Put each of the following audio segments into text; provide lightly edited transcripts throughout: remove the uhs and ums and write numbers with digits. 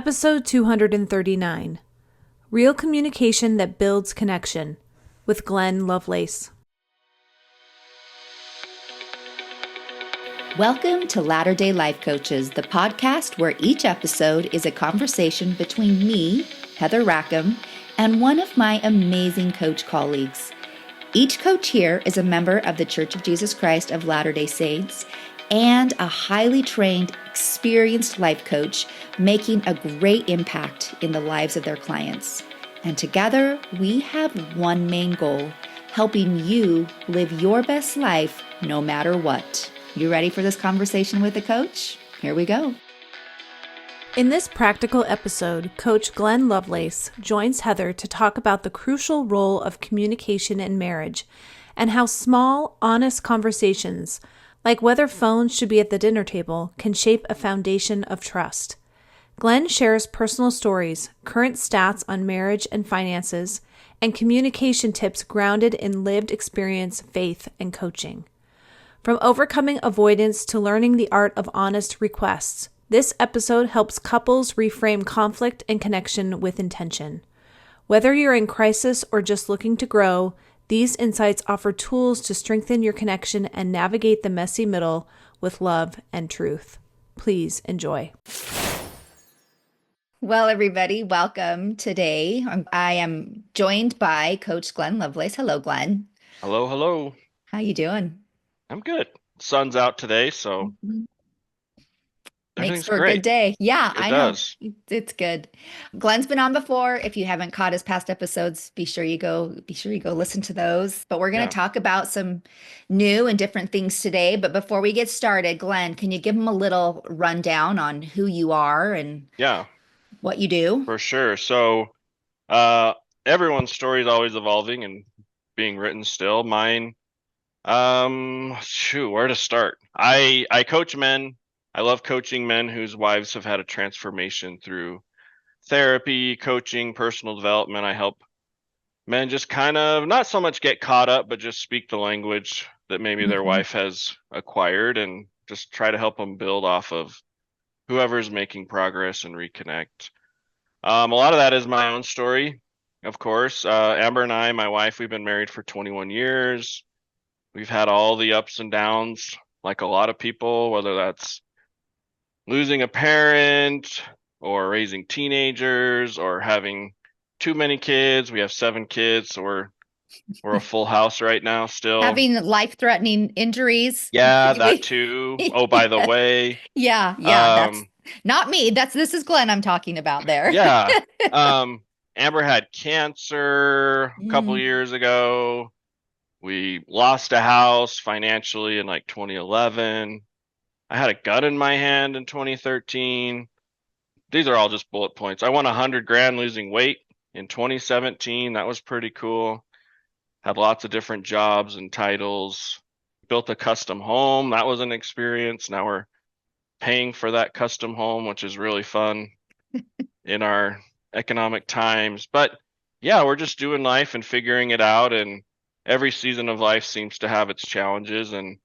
Episode 239, Real Communication That Builds Connection, with Glenn Lovelace. Welcome to Latter-day Life Coaches, the podcast where each episode is a conversation between me, Heather Rackham, and one of my amazing coach colleagues. Each coach here is a member of the Church of Jesus Christ of Latter-day Saints and a highly trained, experienced life coach making a great impact in the lives of their clients. And together, we have one main goal, helping you live your best life no matter what. You ready for this conversation with the coach? Here we go. In this practical episode, Coach Glenn Lovelace joins Heather to talk about the crucial role of communication in marriage and how small, honest conversations, like whether phones should be at the dinner table, can shape a foundation of trust. Glenn shares personal stories, current stats on marriage and finances, and communication tips grounded in lived experience, faith, and coaching. From overcoming avoidance to learning the art of honest requests, this episode helps couples reframe conflict and connection with intention. Whether you're in crisis or just looking to grow, these insights offer tools to strengthen your connection and navigate the messy middle with love and truth. Please enjoy. Well, everybody, welcome today. I am joined by Coach Glenn Lovelace. Hello, Glenn. Hello, hello. How you doing? I'm good. Sun's out today, so Makes everything's for a great. good day. Yeah, It I know. does. It's good. Glenn's been on before. If you haven't caught his past episodes, be sure you go listen to those. But we're going Yeah. to talk about some new and different things today. But before we get started, Glenn, can you give him a little rundown on who you are and Yeah, what you do? for sure. So, everyone's story is always evolving and being written still. Mine, where to start? I coach men. I love coaching men whose wives have had a transformation through therapy, coaching, personal development. I help men just kind of not so much get caught up, but just speak the language that maybe their wife has acquired and just try to help them build off of whoever's making progress and reconnect. A lot of that is my own story, of course. Amber and I, my wife, we've been married for 21 years. We've had all the ups and downs, like a lot of people, whether that's losing a parent or raising teenagers or having too many kids. We have 7 kids, so we're a full house right now still. Having life-threatening injuries. Yeah, that too. Oh, by the way. Yeah, that's not me. This is Glenn I'm talking about there. Yeah. Amber had cancer a couple years ago. We lost a house financially in like 2011. I had a gun in my hand in 2013. These are all just bullet points. I won $100,000 losing weight in 2017. That was pretty cool. Had lots of different jobs and titles. Built a custom home. That was an experience. Now we're paying for that custom home, which is really fun in our economic times. But yeah, we're just doing life and figuring it out. And every season of life seems to have its challenges, and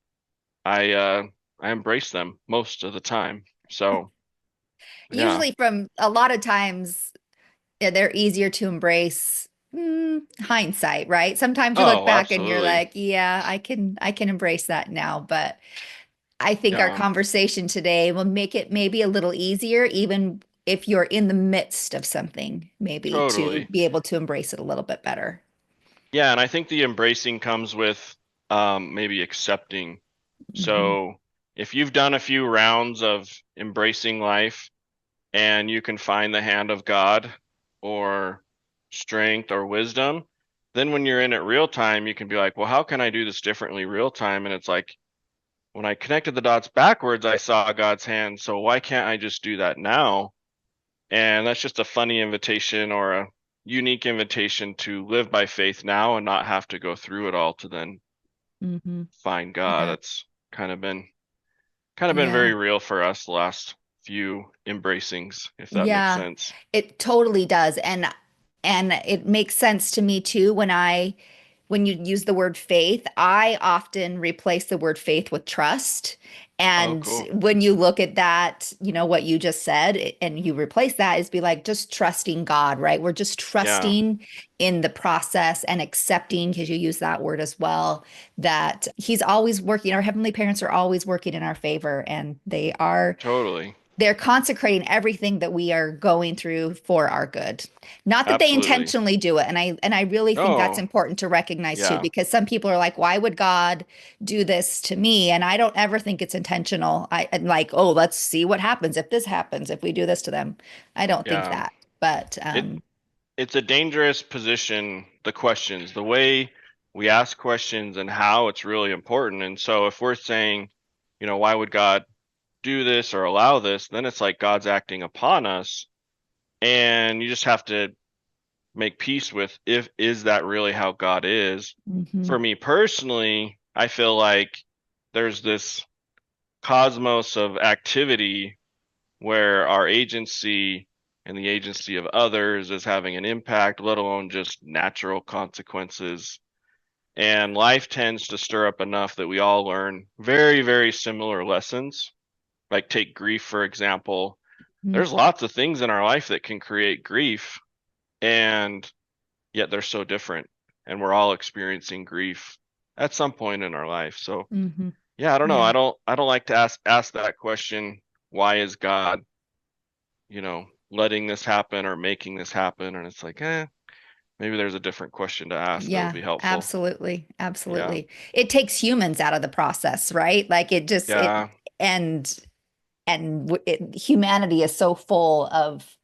I embrace them most of the time. So yeah. Usually from a lot of times, they're easier to embrace hindsight, right? Sometimes you look back and you're absolutely. like, yeah, I can embrace that now. But I think our Yeah. conversation today will make it maybe a little easier, even if you're in the midst of something, maybe to Totally. be able to embrace it a little bit better. Yeah, and I think the embracing comes with maybe accepting. So if you've done a few rounds of embracing life and you can find the hand of God or strength or wisdom, then when you're in it real time, you can be like, well, how can I do this differently real time? And it's like, when I connected the dots backwards, I saw God's hand. So why can't I just do that now? And that's just a funny invitation or a unique invitation to live by faith now and not have to go through it all to then find God. Yeah. That's kind of been very real for us the last few embracings, if that makes sense. It totally does. And it makes sense to me too when you use the word faith. I often replace the word faith with trust. Oh, And cool. when you look at that, what you just said, and you replace that is be like just trusting God, right? We're just Yeah, trusting in the process and accepting, because you use that word as well, that He's always working. Our heavenly parents are always working in our favor, and totally. they're consecrating everything that we are going through for our good. Not that they Absolutely. intentionally do it. And I really think that's No, important to recognize too, yeah, because some people are like, why would God do this to me? And I don't ever think it's intentional. I'm like, oh, let's see what happens if this happens, if we do this to them. I don't think yeah. that. But It it's a dangerous position, the questions, the way we ask questions and how it's really important. And so if we're saying, why would God do this or allow this, then it's like God's acting upon us. And you just have to make peace with, if is that really how God is? mhm, For me personally, I feel like there's this cosmos of activity where our agency and the agency of others is having an impact, let alone just natural consequences. And life tends to stir up enough that we all learn very, very similar lessons. Like, take grief, for example. mhm, There's lots of things in our life that can create grief, and yet they're so different. And we're all experiencing grief at some point in our life. So mhm. yeah, I don't know. Yeah. I don't like to ask that question, why is God, letting this happen or making this happen? And it's like, maybe there's a different question to ask that'll Yeah, be helpful. absolutely. Yeah. Absolutely. It takes humans out of the process, right? Like it just it Yeah. and humanity is so full of,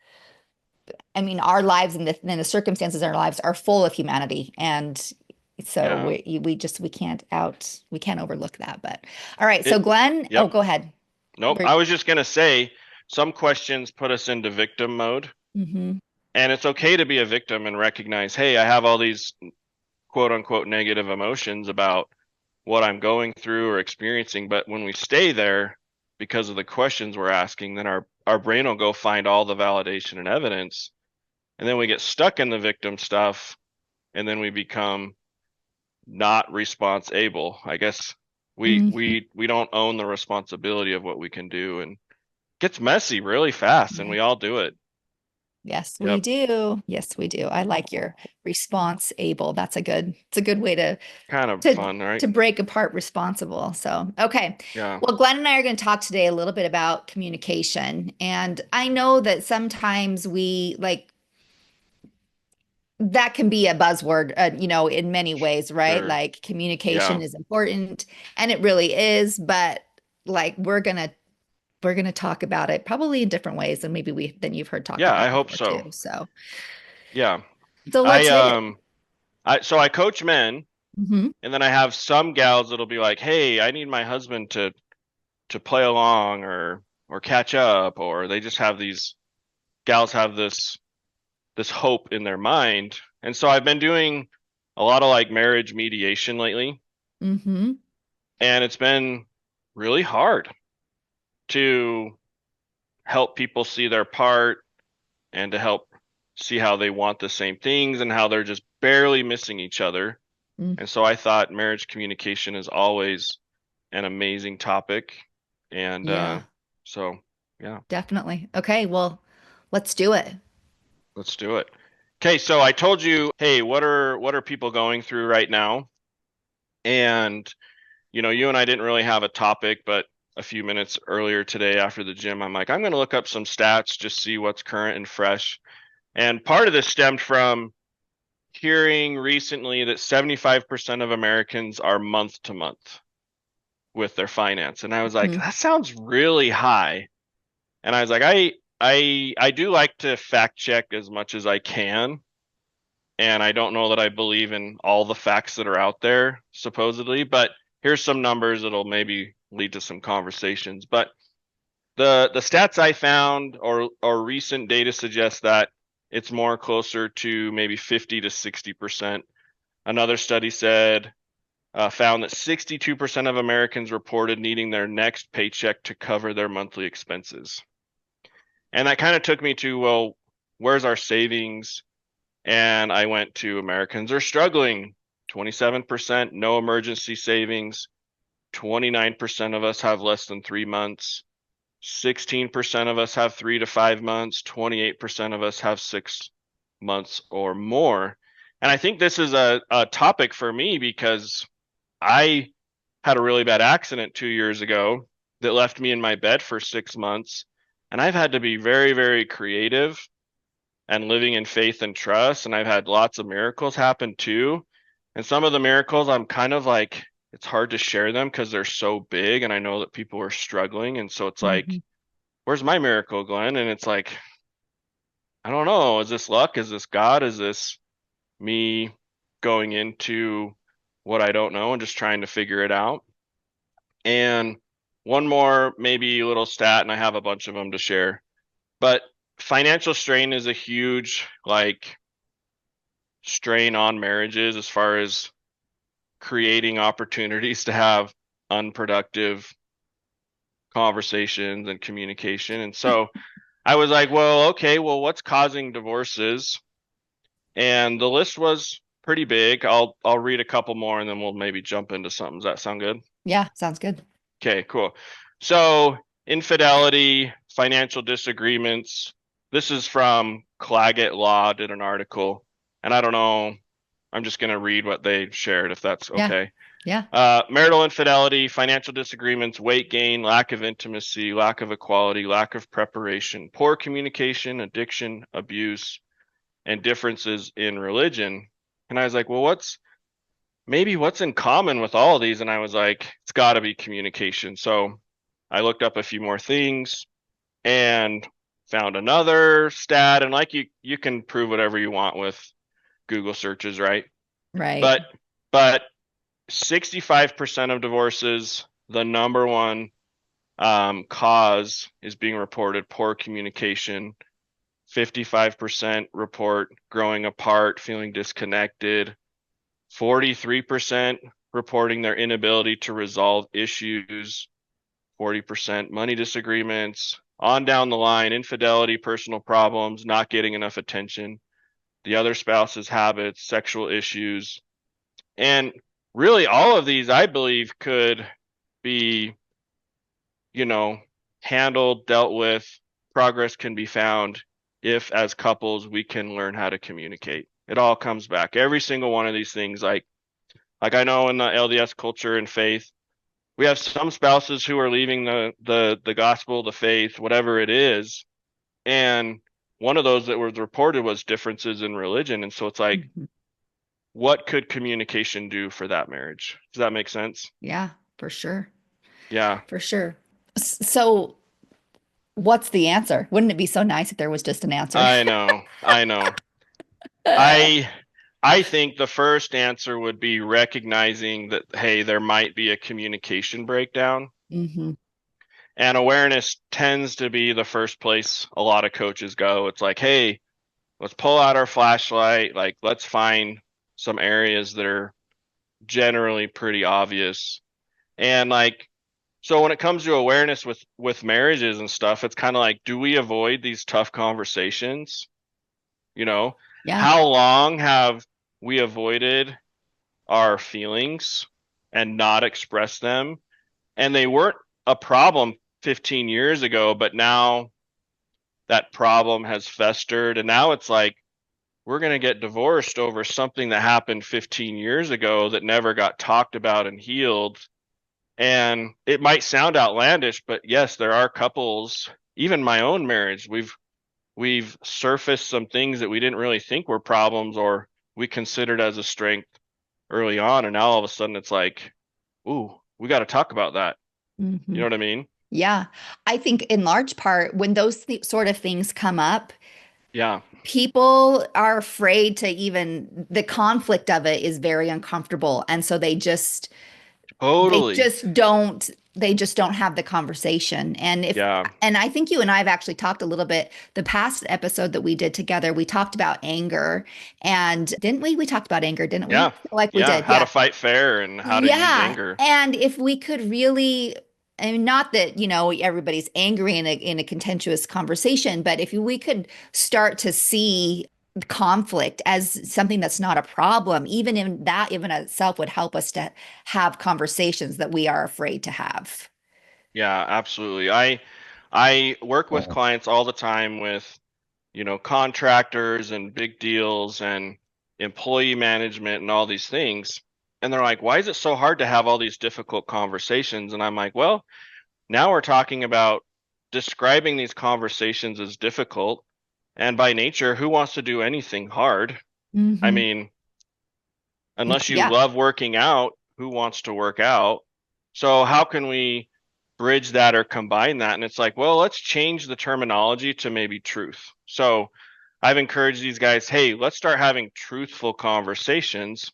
I mean, our lives and the circumstances in our lives are full of humanity, and so Yeah. we can't overlook that. But all right, so It, Glenn, oh, yep. go ahead. Nope. I was just gonna say, some questions put us into victim mode, Mm-hmm. and it's okay to be a victim and recognize, hey, I have all these quote unquote negative emotions about what I'm going through or experiencing. But when we stay there because of the questions we're asking, then our brain will go find all the validation and evidence. And then we get stuck in the victim stuff, and then we become not response able. I guess we Mm-hmm. we we don't own the responsibility of what we can do, and it gets messy really fast, and Yeah. we all do it. Yes, we Yep. do. Yes, we do. I like your response able. It's a good way Kind of to fun, right? to break apart responsible. So, okay. Yeah. Well, Glenn and I are going to talk today a little bit about communication. And I know that sometimes we like that can be a buzzword, in many ways, right? Sure. Like communication Yeah. is important, and it really is, but like we're going to talk about it probably in different ways than than you've heard talked Yeah, I about hope before too. so. So, Yeah. let's I hit it. um I coach men, Hmm. and then I have some gals that'll be like, "Hey, I need my husband to play along or catch up," or they just have these gals have this hope in their mind. And so I've been doing a lot of like marriage mediation lately, Hmm. and it's been really hard to help people see their part and to help see how they want the same things and how they're just barely missing each other. And so I thought marriage communication is always an amazing topic. And Yeah, so, yeah, definitely. Okay, well, let's do it. let's do it. Okay, so I told you, hey, what are people going through right now? And you and I didn't really have a topic, but a few minutes earlier today after the gym, I'm like, I'm going to look up some stats, just see what's current and fresh. And part of this stemmed from hearing recently that 75% of Americans are month to month with their finance. And I was like, Mhm. that sounds really high. And I was like, I do like to fact check as much as I can. And I don't know that I believe in all the facts that are out there, supposedly, but here's some numbers that'll maybe lead to some conversations. But the stats I found or recent data suggests that it's more closer to maybe 50 to 60%. Another study found that 62% of Americans reported needing their next paycheck to cover their monthly expenses. And that kind of took me to, well, where's our savings? And I went to Americans are struggling, 27%, no emergency savings. 29% of us have less than 3 months. 16% of us have 3 to 5 months. 28% of us have 6 months or more. And I think this is a topic for me because I had a really bad accident 2 years ago that left me in my bed for 6 months. And I've had to be very, very creative and living in faith and trust. And I've had lots of miracles happen too. And some of the miracles, I'm kind of like, it's hard to share them because they're so big. And I know that people are struggling. And so it's like, where's my miracle, Glenn? And it's like, I don't know. Is this luck? Is this God? Is this me going into what I don't know and just trying to figure it out? And one more, maybe little stat, and I have a bunch of them to share. But financial strain is a huge, like, strain on marriages as far as creating opportunities to have unproductive conversations and communication. And so I was like, well, okay, well, what's causing divorces? And the list was pretty big. I'll read a couple more and then we'll maybe jump into something. Does that sound good? Yeah, sounds good. Okay, cool. So infidelity, financial disagreements. This is from Claggett Law, did an article. And I don't know, I'm just going to read what they shared if that's okay. Yeah. Marital infidelity, financial disagreements, weight gain, lack of intimacy, lack of equality, lack of preparation, poor communication, addiction, abuse, and differences in religion. And I was like, well, what's in common with all of these? And I was like, it's got to be communication. So I looked up a few more things and found another stat. And like you can prove whatever you want with Google searches, right? Right. But 65% of divorces, the number one cause is being reported poor communication. 55% report growing apart, feeling disconnected. 43% reporting their inability to resolve issues. 40% money disagreements. On down the line, infidelity, personal problems, not getting enough attention, the other spouse's habits, sexual issues. And really all of these, I believe, could be, handled, dealt with. Progress can be found if, as couples, we can learn how to communicate. It all comes back. Every single one of these things, like I know in the LDS culture and faith, we have some spouses who are leaving the gospel, the faith, whatever it is. And one of those that was reported was differences in religion. And so it's like, what could communication do for that marriage? Does that make sense? Yeah, for sure. Yeah. For sure. So what's the answer? Wouldn't it be so nice if there was just an answer? I know. I think the first answer would be recognizing that, hey, there might be a communication breakdown. And awareness tends to be the first place a lot of coaches go. It's like, hey, let's pull out our flashlight. Like, let's find some areas that are generally pretty obvious. And like, so when it comes to awareness with marriages and stuff, it's kind of like, do we avoid these tough conversations? Yeah. How long have we avoided our feelings and not expressed them? And they weren't a problem 15 years ago, but now that problem has festered. And now it's like, we're going to get divorced over something that happened 15 years ago that never got talked about and healed. And it might sound outlandish, but yes, there are couples, even my own marriage, we've surfaced some things that we didn't really think were problems or we considered as a strength early on. And now all of a sudden it's like, ooh, we got to talk about that. You know what I mean? Yeah. I think in large part, when those sort of things come up, Yeah. people are afraid to the conflict of it is very uncomfortable. And so they just Totally. they just don't have the conversation. And I think you and I have actually talked a little bit, the past episode that we did together, we talked about anger, and didn't we? We talked about anger, didn't we? Yeah. Like we did. How to fight fair and how to use anger. And if we could really, I mean, not that, everybody's angry in a contentious conversation, but if we could start to see conflict as something that's not a problem, even in that even itself would help us to have conversations that we are afraid to have. Yeah, absolutely. I work with clients all the time with, contractors and big deals and employee management and all these things. And they're like, "Why is it so hard to have all these difficult conversations?" And I'm like, "Well, now we're talking about describing these conversations as difficult. And by nature, who wants to do anything hard? I Hmm. mean, unless you Yeah. love working out, who wants to work out? So how can we bridge that or combine that?" And it's like, well, let's change the terminology to maybe truth. So I've encouraged these guys, hey, let's start having truthful conversations.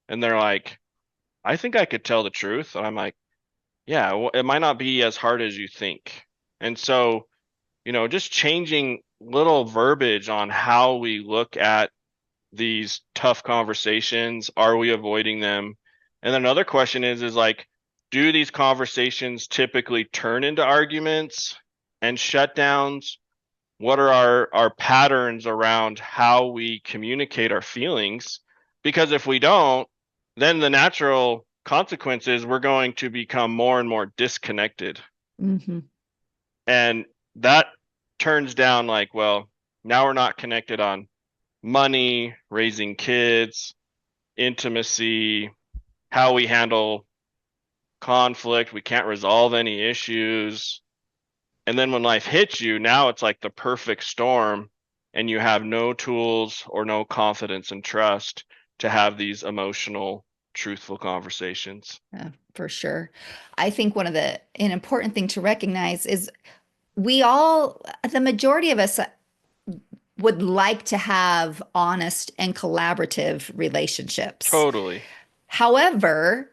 And they're like, I think I could tell the truth. And I'm like, yeah, well, it might not be as hard as you think. And so, just changing little verbiage on how we look at these tough conversations? Are we avoiding them? And then another question is like, do these conversations typically turn into arguments and shutdowns? What are our patterns around how we communicate our feelings? Because if we don't, then the natural consequence is we're going to become more and more disconnected. Hmm. And that turns down like, well, now we're not connected on money, raising kids, intimacy, how we handle conflict. We can't resolve any issues. And then when life hits you, now it's like the perfect storm, and you have no tools or no confidence and trust to have these emotional, truthful conversations. For sure. I think an important thing to recognize is we all, the majority of us would like to have honest and collaborative relationships. Totally. However,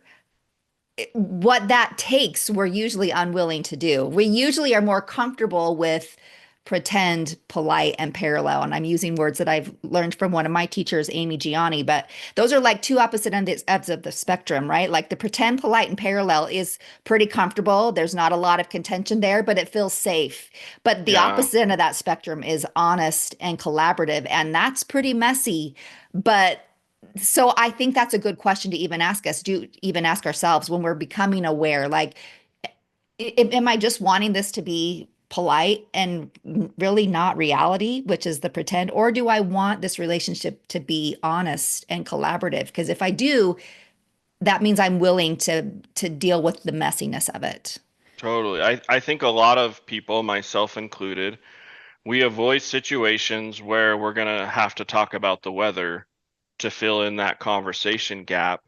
what that takes, we're usually unwilling to do. We usually are more comfortable with pretend, polite, and parallel. And I'm using words that I've learned from one of my teachers, Amy Gianni, but those are like two opposite ends of the spectrum, right? Like the pretend, polite, and parallel is pretty comfortable. There's not a lot of contention there, but it feels safe. But the Yeah, opposite end of that spectrum is honest and collaborative. And that's pretty messy. But so I think that's a good question to even ask us, do even ask ourselves when we're becoming aware, like, am I just wanting this to be polite and really not reality, which is the pretend, or do I want this relationship to be honest and collaborative? Because if I do, that means I'm willing to deal with the messiness of it. totally. I think a lot of people, myself included, we avoid situations where we're going to have to talk about the weather to fill in that conversation gap.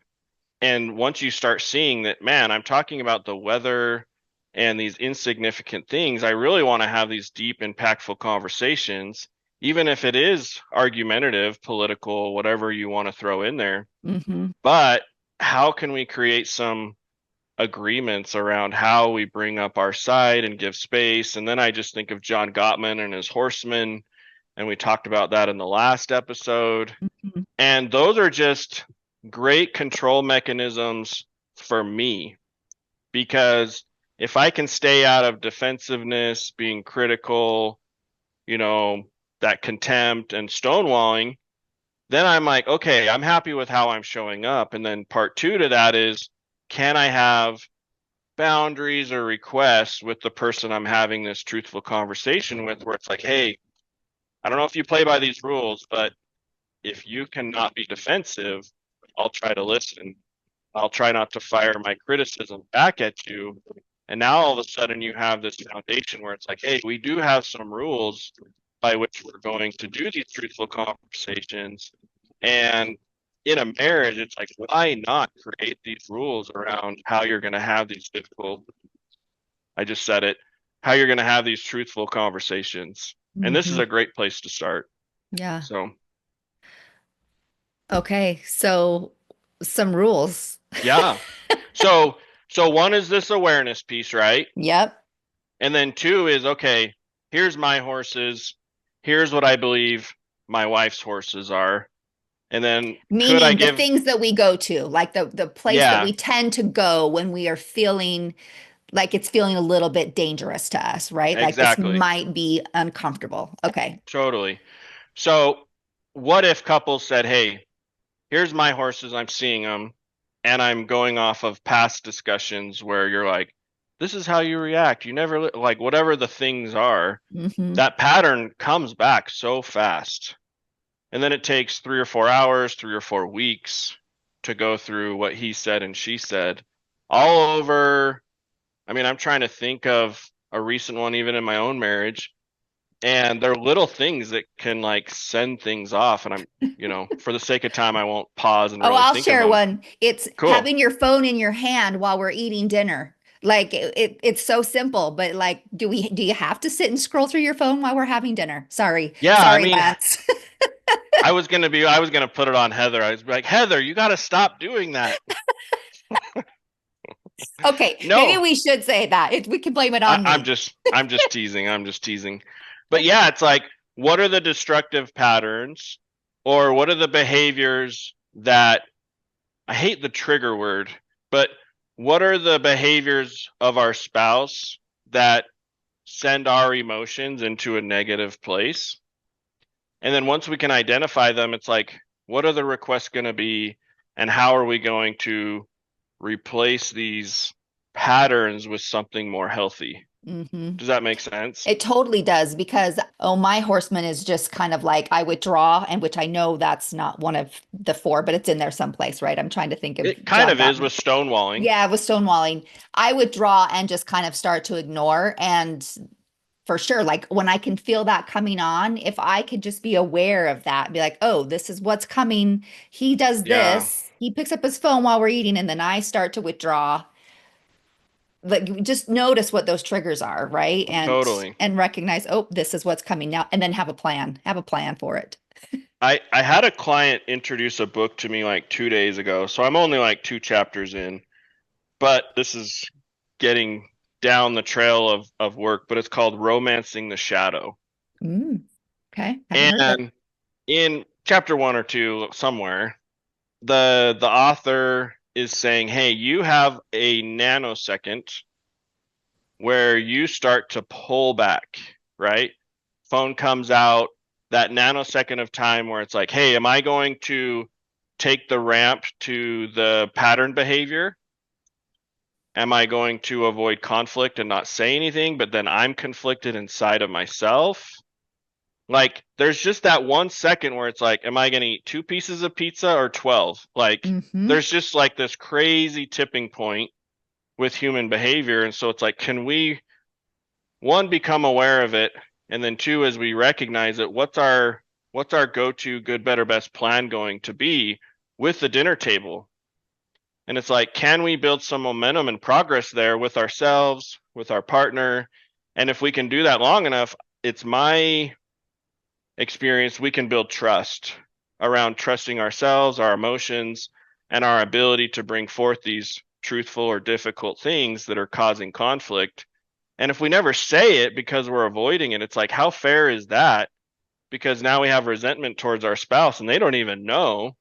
And once you start seeing that, man, I'm talking about the weather and these insignificant things, I really want to have these deep, impactful conversations, even if it is argumentative, political, whatever you want to throw in there. Hmm. But how can we create some agreements around how we bring up our side and give space? And then I just think of John Gottman and his horsemen, and we talked about that in the last episode. And those are just great control mechanisms for me, because if I can stay out of defensiveness, being critical, you know, that contempt and stonewalling, then I'm like, okay, I'm happy with how I'm showing up. And then part two to that is, can I have boundaries or requests with the person I'm having this truthful conversation with, where it's like, hey, I don't know if you play by these rules, but if you cannot be defensive, I'll try to listen. I'll try not to fire my criticism back at you. And now all of a sudden you have this foundation where it's like, hey, we do have some rules by which we're going to do these truthful conversations. And in a marriage, it's like, why not create these rules around how you're going to have these difficult, I just said it, how you're going to have these truthful conversations. And this is Hmm. a great place to start. Yeah. So, Okay. So some rules. yeah. So one is this awareness piece, right? Yep. And then two is, okay, here's my horses. Here's what I believe my wife's horses are. And then could I Meaning the give, things that we go to, like the place that yeah, we tend to go when we are feeling like it's feeling a little bit dangerous to us, right? Like this exactly. might be uncomfortable. Okay. Totally. So what if couples said, hey, here's my horses, I'm seeing them, and I'm going off of past discussions where you're like, this is how you react. You never, like, whatever the things are, Mm-hmm. that pattern comes back so fast. And then it takes 3 or 4 hours, 3 or 4 weeks to go through what he said and she said all over. I mean, I'm trying to think of a recent one, even in my own marriage. And they're little things that can like send things off. And for the sake of time, I won't pause and Oh, really I'll think of share them. one. It's Cool. having your phone in your hand while we're eating dinner. Like it's so simple, but like, do you have to sit and scroll through your phone while we're having dinner? Sorry, Yeah. I sorry, mean, Lance. I was going to put it on Heather. I was like, Heather, you got to stop doing that. Okay, maybe No, we should say that. We can blame it on me. I'm just teasing. I'm just teasing. But yeah, it's like, what are the destructive patterns or what are the behaviors that I hate the trigger word, but what are the behaviors of our spouse that send our emotions into a negative place? And then once we can identify them, it's like, what are the requests going to be and how are we going to replace these patterns with something more healthy? Hmm. Does that make sense? It totally does because, oh, my horseman is just kind of like I withdraw, and which I know that's not one of the four, but it's in there someplace, right? I'm trying to think of It kind jog of that is one. with stonewalling. Yeah, with stonewalling, I withdraw and just kind of start to ignore. And for sure, like when I can feel that coming on, if I could just be aware of that, be like, oh, this is what's coming. He does Yeah, this. He picks up his phone while we're eating, and then I start to withdraw. Like just notice what those triggers are, right? totally. And recognize, oh, this is what's coming now, and then have a plan. Have a plan for it. I had a client introduce a book to me like 2 days ago, so I'm only like 2 chapters in, but this is getting down the trail of work, but it's called Romancing the Shadow. Mm, okay, haven't heard of it. And in chapter 1 or 2, somewhere, the author is saying, hey, you have a nanosecond where you start to pull back, right? Phone comes out, that nanosecond of time where it's like, hey, am I going to take the ramp to the pattern behavior? Am I going to avoid conflict and not say anything, but then I'm conflicted inside of myself? Like, there's just that 1 second where it's like, am I going to eat 2 pieces of pizza or 12? Like, Mm-hmm. there's just like this crazy tipping point with human behavior. And so it's like, can we, one, become aware of it? And then two, as we recognize it, what's our go-to good, better, best plan going to be with the dinner table? And it's like, can we build some momentum and progress there with ourselves, with our partner? And if we can do that long enough, it's my experience, we can build trust around trusting ourselves, our emotions, and our ability to bring forth these truthful or difficult things that are causing conflict. And if we never say it because we're avoiding it, it's like, how fair is that? Because now we have resentment towards our spouse and they don't even know,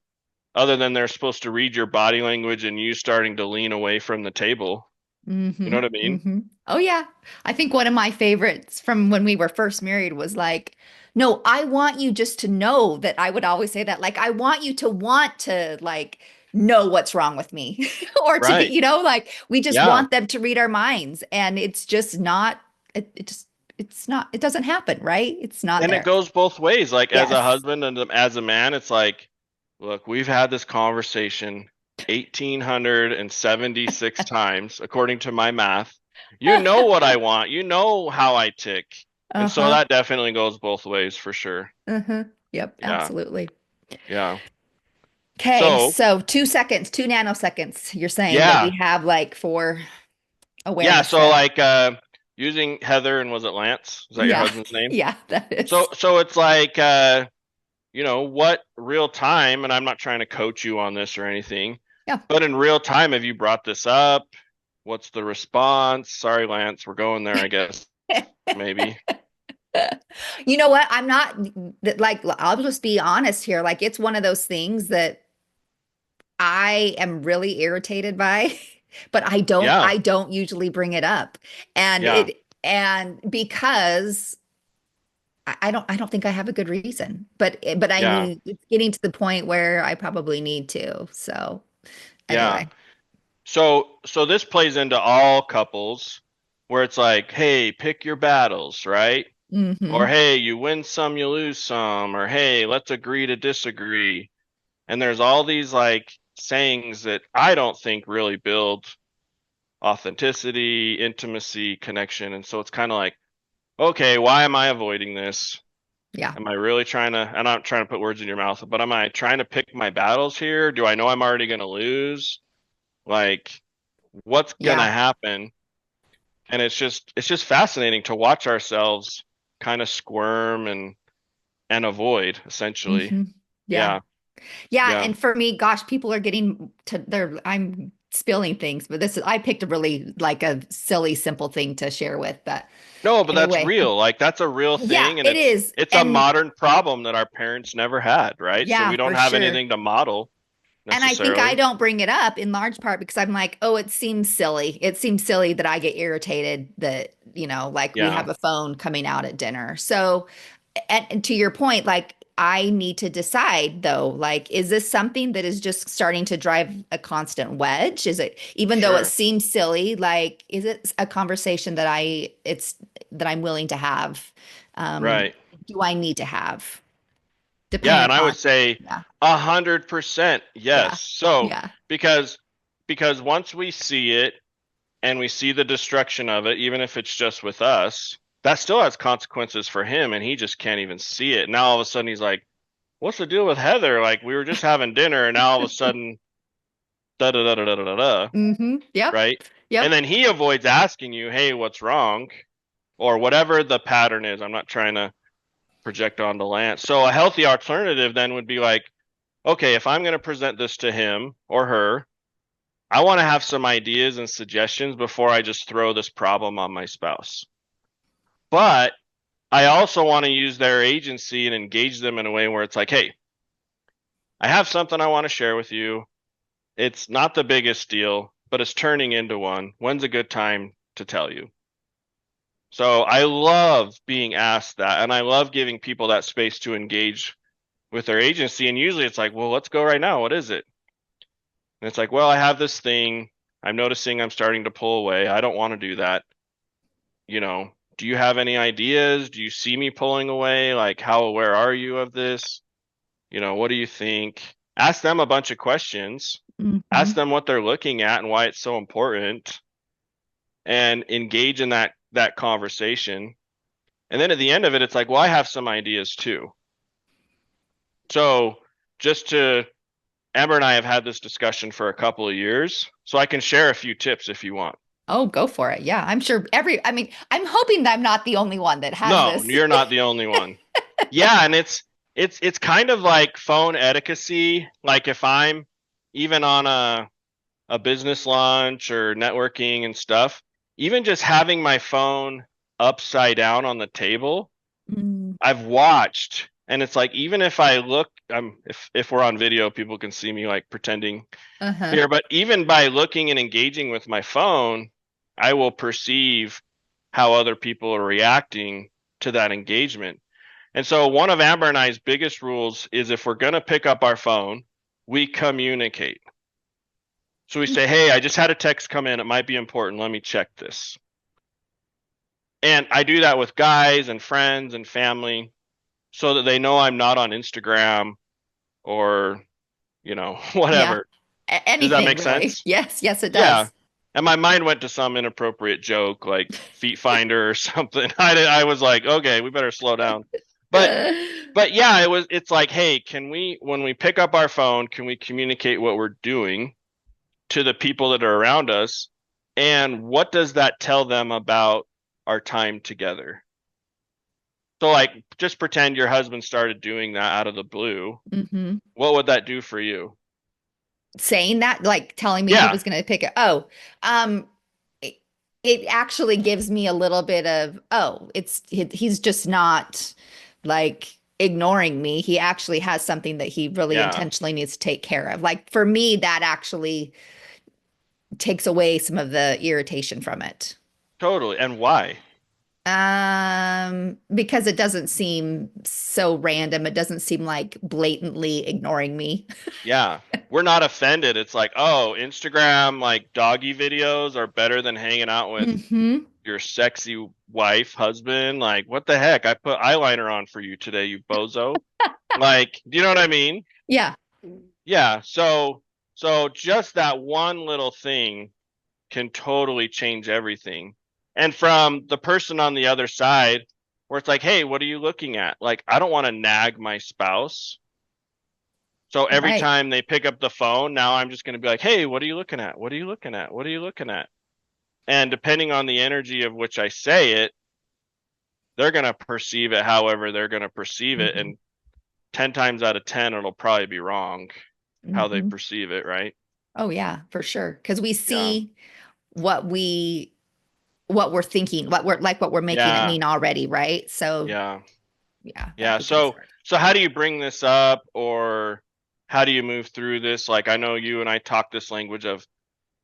other than they're supposed to read your body language and you starting to lean away from the table. You know Mm-hmm. what I mean? Mm-hmm. Oh yeah. I think one of my favorites from when we were first married was like, no, I want you just to know that I would always say that. Like, I want to like know what's wrong with me or to be, Right. like we just Yeah. want them to read our minds. And it's just not, it just, it's not, it doesn't happen, right? It's not And it there. goes both ways. Like as a Yes. husband and as a man, it's like, look, we've had this conversation 1,876 times, according to my math. You know what I want. You know how I tick. And so Uh-huh. that definitely goes both ways for sure. Uh-huh. Yep, Yeah. absolutely. Yeah. Okay, So, so 2 seconds, 2 nanoseconds. You're saying that we yeah. have like for Yeah. awareness So there. like using Heather and was it Lance? Is that your Yeah, husband's name? yeah, that is. So it's like what real time, and I'm not trying to coach you on this or anything, Yeah. but in real time, have you brought this up? What's the response? Sorry, Lance, we're going there, I guess, maybe. You know what? I'm not like, I'll just be honest here. Like, it's one of those things that I am really irritated by, but Yeah, I don't usually bring it up. And yeah, and because I don't think I have a good reason, but I Yeah. need, it's getting to the point where I probably need to. So Yeah. anyway. So this plays into all couples where it's like, hey, pick your battles, right? Or Hmm. hey, you win some, you lose some, or hey, let's agree to disagree. And there's all these like sayings that I don't think really build authenticity, intimacy, connection. And so it's kind of like, okay, why am I avoiding this? Yeah. Am I really trying to, and I'm not trying to put words in your mouth, but am I trying to pick my battles here? Do I know I'm already going to lose? Like, what's going to Yeah. happen? And it's just fascinating to watch ourselves kind of squirm and avoid essentially. Hmm. Yeah. Yeah. Yeah. Yeah. And for me, gosh, people are getting to their, I'm spilling things, but this is, I picked a really like a silly, simple thing to share with. But No, but that's anyway, real. Like that's a real yeah, thing and it it's is. it's a And modern problem that our parents never had, right? So yeah, we don't for have sure. anything to model And I think I necessarily. don't bring it up in large part because I'm like, oh, it seems silly. It seems silly that I get irritated that, like we Yeah. have a phone coming out at dinner. So, and to your point, like I need to decide though, like, is this something that is just starting to drive a constant wedge? Is it, even though it Sure. seems silly, like, is it a conversation that that I'm willing to have? Um, Right. do I need to have, depending Yeah, and I upon, would say yeah, 100% yes. yeah, So yeah. because because once we see it and we see the destruction of it, even if it's just with us, that still has consequences for him and he just can't even see it. Now all of a sudden he's like, what's the deal with Heather? Like we were just having dinner and now all of a sudden da da da da da da da, Mm-hmm. Yep. right? And Yep. then he avoids asking you, "Hey, what's wrong?" or whatever the pattern is. I'm not trying to project onto Lance. So a healthy alternative then would be like, okay, if I'm going to present this to him or her, I want to have some ideas and suggestions before I just throw this problem on my spouse. But I also want to use their agency and engage them in a way where it's like, hey, I have something I want to share with you. It's not the biggest deal, but it's turning into one. When's a good time to tell you? So I love being asked that, and I love giving people that space to engage with their agency. And usually it's like, well, let's go right now. What is it? And it's like, well, I have this thing. I'm noticing I'm starting to pull away. I don't want to do that. Do you have any ideas? Do you see me pulling away? Like, how aware are you of this? What do you think? Ask them a bunch of questions. Mm-hmm. Ask them what they're looking at and why it's so important, and engage in that conversation. And then at the end of it, it's like, well, I have some ideas too. So just to Amber and I have had this discussion for a couple of years, so I can share a few tips if you want. Oh, go for it. Yeah, I'm sure I mean, I'm hoping that I'm not the only one that has No, this. you're not the only one. Yeah, and it's kind of like phone etiquette. Like if I'm even on a business lunch or networking and stuff, even just having my phone upside down on the table, Mm, I've watched, and it's like even if I look, if we're on video, people can see me like pretending uh-huh. here, but even by looking and engaging with my phone, I will perceive how other people are reacting to that engagement. And so one of Amber and I's biggest rules is if we're going to pick up our phone, we communicate. So we say, "Hey, I just had a text come in. It might be important. Let me check this." And I do that with guys and friends and family so that they know I'm not on Instagram or, Yeah. whatever. Does that Anything make really. seness? Yes, yes, it Yeah. does. And my mind went to some inappropriate joke like Feet Finder or something. I was like, okay, we better slow down. But but yeah, it's like, hey, when we pick up our phone, can we communicate what we're doing to the people that are around us? And what does that tell them about our time together? So like just pretend your husband started doing that out of the blue. Hmm. What would that do for you? Saying that, like telling me he Yeah, was going to pick it. Oh, um, it, it actually gives me a little bit of, oh, he's just not like ignoring me. He actually has something that he really yeah, intentionally needs to take care of. Like for me, that actually takes away some of the irritation from it. totally. And why? Because it doesn't seem so random. It doesn't seem like blatantly ignoring me. Yeah. We're not offended. It's like, oh, Instagram, like doggy videos are better than hanging out with Hmm. your sexy wife, husband. Like, what the heck? I put eyeliner on for you today, you bozo. Like, do you know what I mean? Yeah. Yeah. So just that one little thing can totally change everything. And from the person on the other side, where it's like, hey, what are you looking at? Like, I don't want to nag my spouse. So every Right. time they pick up the phone, now I'm just going to be like, hey, what are you looking at? What are you looking at? What are you looking at? And depending on the energy of which I say it, they're going to perceive it however they're going to perceive it. Hmm. And 10 times out of 10, it'll probably be wrong how they Hmm. perceive it, right? Oh yeah, for sure. Because we Yeah. see what we what we're thinking, what we're making it Yeah. mean already, right? So Yeah. yeah, that Yeah. becomes hard. So how do you bring this up or how do you move through this? Like I know you and I talk this language of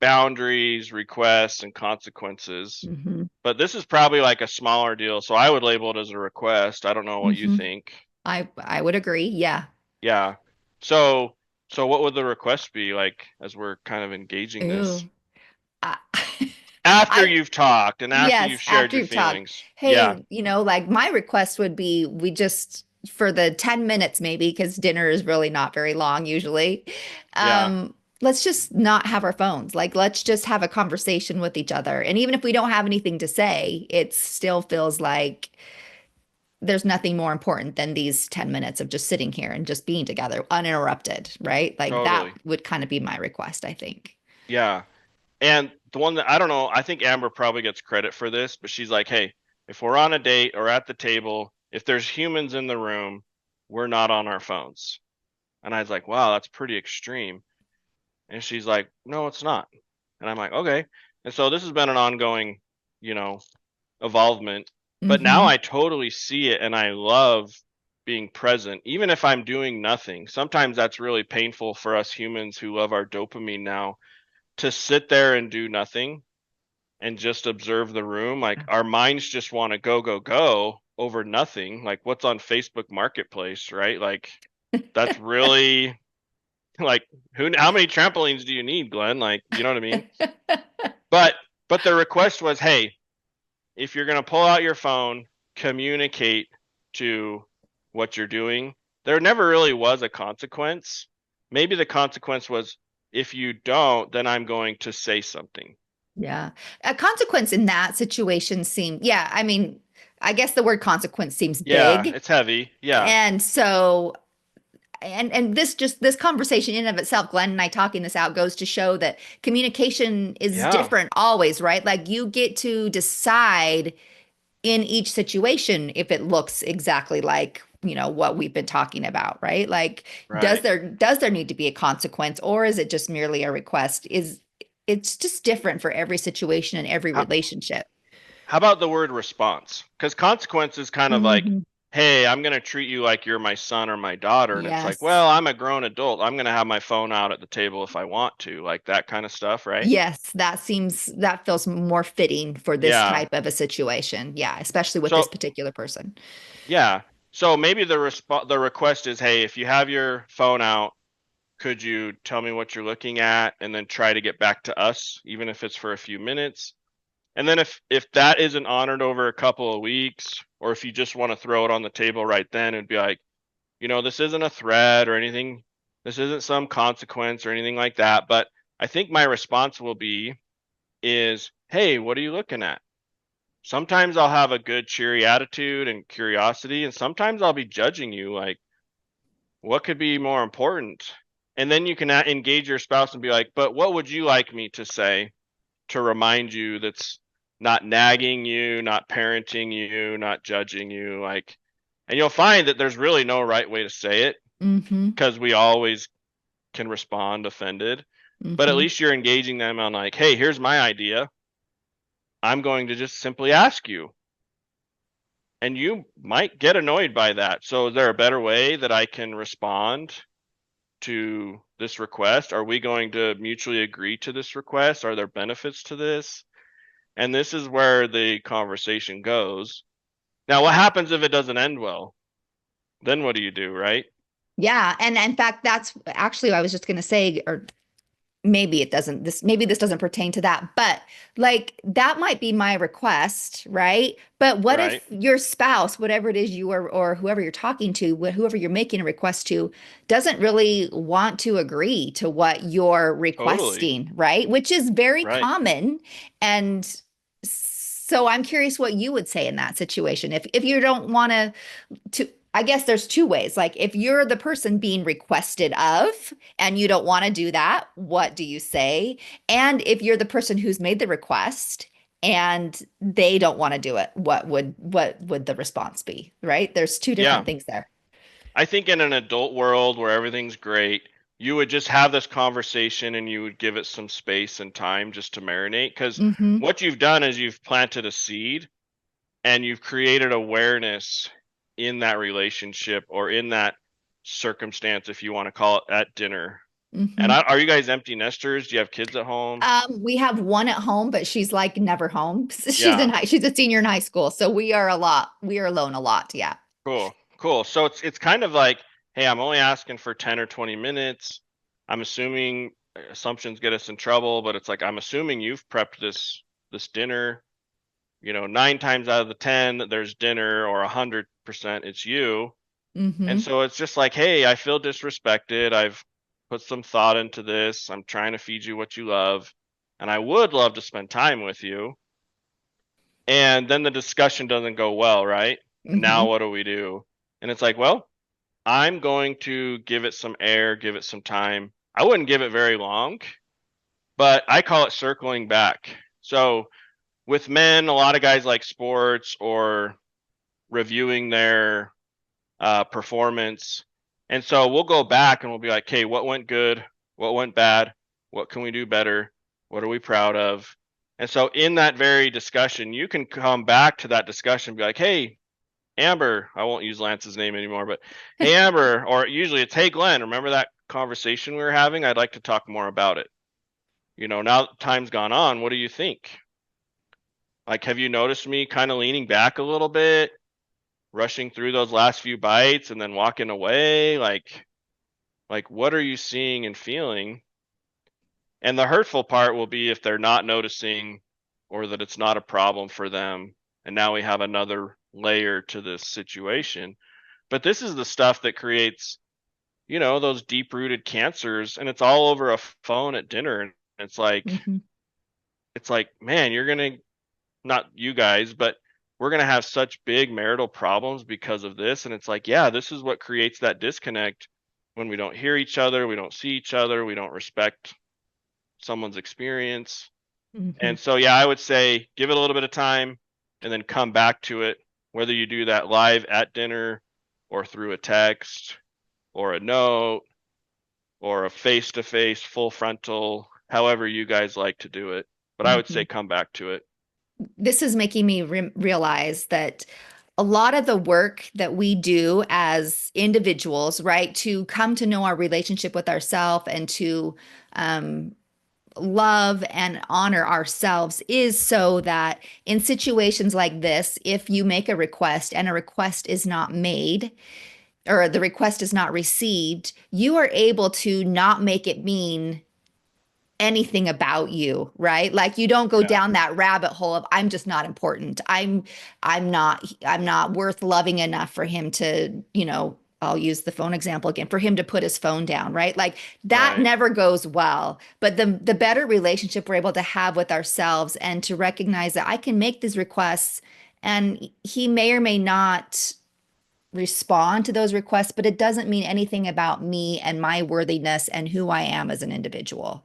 boundaries, requests, and consequences, Hmm. but this is probably like a smaller deal. So I would label it as a request. I don't know what you Hmm. think. I would agree. Yeah. Yeah. So so what would the request be like as we're kind of engaging this? Ooh. I, After I you've talked and after Yes, you've shared after your you've talked. feelings. Yeah. Hey, like my request would be we just for the 10 minutes maybe because dinner is really not very long usually. Yeah. Let's just not have our phones. Like let's just have a conversation with each other. And even if we don't have anything to say, it still feels like there's nothing more important than these 10 minutes of just sitting here and just being together uninterrupted, right? Like that Totally. would kind of be my request, I think. Yeah. And the one that I don't know, I think Amber probably gets credit for this, but she's like, hey, if we're on a date or at the table, if there's humans in the room, we're not on our phones. And I was like, wow, that's pretty extreme. And she's like, no, it's not. And I'm like, okay. And so this has been an ongoing, you know, evolvement. But now Hmm. I totally see it and I love being present, even if I'm doing nothing. Sometimes that's really painful for us humans who love our dopamine now to sit there and do nothing and just observe the room. Like our minds just want to go, go, go over nothing. Like what's on Facebook Marketplace, right? Like that's really like how many trampolines do you need, Glenn? Like, you know what I mean? But the request was, hey, if you're gonna pull out your phone, communicate to what you're doing. There never really was a consequence. Maybe the consequence was if you don't, then I'm going to say something. Yeah. A consequence in that situation yeah, I mean, I guess the word consequence seems Yeah, big. it's heavy. Yeah. And so, and this conversation in and of itself, Glenn and I talking this out goes to show that communication is Yeah. different always, right? Like you get to decide in each situation if it looks exactly like what we've been talking about, right? Like Right. does there need to be a consequence or is it just merely a request? It's just different for every situation and every How, relationship. how about the word response? Because consequence is kind of like, Hmm. hey, I'm going to treat you like you're my son or my daughter. And it's like, Yes. well, I'm a grown adult. I'm going to have my phone out at the table if I want to, like that kind of stuff, right? Yes, that feels more fitting for this Yeah. type of a situation. Yeah, especially with this So, particular person. yeah. So maybe the request is, hey, if you have your phone out, could you tell me what you're looking at and then try to get back to us, even if it's for a few minutes? And then if that isn't honored over a couple of weeks, or if you just want to throw it on the table right then and be like, this isn't a threat or anything, this isn't some consequence or anything like that. But I think my response will be is, hey, what are you looking at? Sometimes I'll have a good cheery attitude and curiosity, and sometimes I'll be judging you like, what could be more important? And then you can engage your spouse and be like, but what would you like me to say to remind you that's not nagging you, not parenting you, not judging you, like, and you'll find that there's really no right way to say it Hmm. because we always can respond offended, but at Hmm. least you're engaging them on like, hey, here's my idea. I'm going to just simply ask you, and you might get annoyed by that. So is there a better way that I can respond to this request? Are we going to mutually agree to this request? Are there benefits to this? and this is where the conversation goes. Now, what happens if it doesn't end well? Then what do you do, right? Yeah. And in fact, that's actually, I was just going to say, or maybe it doesn't, maybe this doesn't pertain to that, but like that might be my request, right? But what Right. if your spouse, whatever it is you are, or whoever you're talking to, whoever you're making a request to, doesn't really want to agree to what you're Totally. requesting, right? Which is very Right. common. And so I'm curious what you would say in that situation. If you don't want to, I guess there's two ways. Like if you're the person being requested of and you don't want to do that, what do you say? And if you're the person who's made the request and they don't want to do it, what would the response be? Right? There's two different Yeah. things there. I think in an adult world where everything's great, you would just have this conversation and you would give it some space and time just to marinate. Because Mm-hmm. what you've done is you've planted a seed and you've created awareness in that relationship or in that circumstance, if you want to call it, at dinner. And Mm-hmm. are you guys empty nesters? Do you have kids at home? We have one at home, but she's like never home. Yeah. She's a senior in high school, so we are alone a lot. Yeah. Cool. Cool. So it's kind of like, hey, I'm only asking for 10 or 20 minutes. I'm assuming assumptions get us in trouble, but it's like I'm assuming you've prepped this dinner. 9 times out of the 10 there's dinner, or 100% it's you. And Mm-hmm. so it's just like, hey, I feel disrespected. I've put some thought into this. I'm trying to feed you what you love, and I would love to spend time with you. And then the discussion doesn't go well, right? And now Mm-hmm. what do we do? And it's like, well, I'm going to give it some air, give it some time. I wouldn't give it very long, but I call it circling back. So with men, a lot of guys like sports or reviewing their performance. And so we'll go back and we'll be like, okay, what went good? What went bad? What can we do better? What are we proud of? And so in that very discussion, you can come back to that discussion and be like, hey, Amber, I won't use Lance's name anymore, but hey, Amber, or usually it's, hey, Glenn, remember that conversation we were having? I'd like to talk more about it. Now time's gone on. What do you think? Like, have you noticed me kind of leaning back a little bit, rushing through those last few bites and then walking away? Like what are you seeing and feeling? And the hurtful part will be if they're not noticing or that it's not a problem for them. And now we have another layer to this situation. But this is the stuff that creates, those deep rooted cancers, and it's all over a phone at dinner. And Mm-hmm. it's like, man, you're going to, not you guys, but we're going to have such big marital problems because of this. And it's like, yeah, this is what creates that disconnect when we don't hear each other, we don't see each other, we don't respect someone's experience. Mm-hmm. And so, yeah, I would say give it a little bit of time and then come back to it, whether you do that live at dinner or through a text or a note or a face to face, full frontal, however you guys like to do it. But I would Mm-hmm. say come back to it. This is making me realize that a lot of the work that we do as individuals, right, to come to know our relationship with ourselves and to um, love and honor ourselves is so that in situations like this, if you make a request and a request is not made, or the request is not received, you are able to not make it mean anything about you, right? Like you don't go Yeah. down that rabbit hole of I'm just not important. I'm not worth loving enough for him to, I'll use the phone example again, for him to put his phone down, right? Like that Right. never goes well. But the better relationship we're able to have with ourselves and to recognize that I can make these requests and he may or may not respond to those requests, but it doesn't mean anything about me and my worthiness and who I am as an individual.